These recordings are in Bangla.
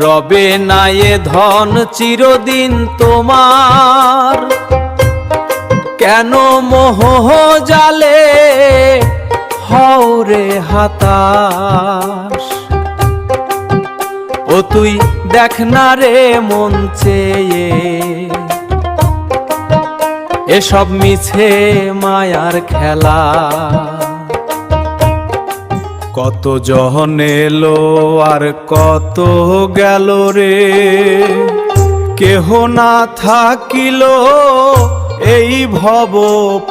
রবে না এ ধন চিরদিন তোমার, কেন মোহ জালে হও রে হতাশ। ও তুই দেখ না রে মন চেয়ে, এসব মিছে মায়ার খেলা। কত জন এলো আর কত গেল রে, কেহ না থাকিল এই ভব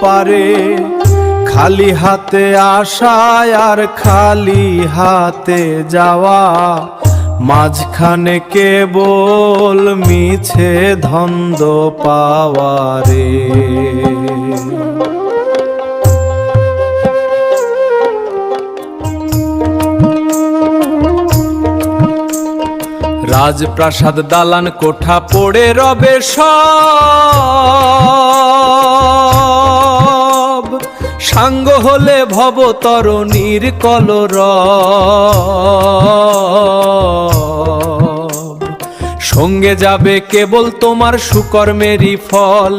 পারে। খালি হাতে আসায় আর খালি হাতে যাওয়া, মাঝখানে কেবল মিছে ধন্দ পাওয়া রে। রাজপ্রাসাদ দালান কোঠা পড়ে রবে সব, সাঙ্গ হলে ভব তরণীর কলরব। সঙ্গে যাবে কেবল তোমার সুকর্মেরই ফল,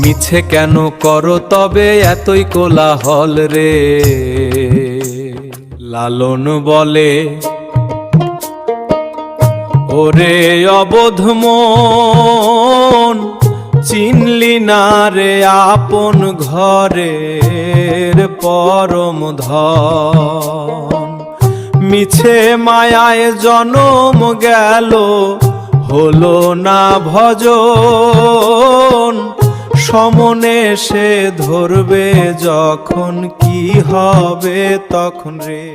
মিছে কেন করো তবে এতই কোলাহল রে। লালন বলে ওরে অবোধ মন, চিনলি না রে আপন ঘরের পরম ধন। মিছে মায়ায় জনম গেল হলো না ভজন, সমনে সে ধরবে যখন কি হবে তখন রে।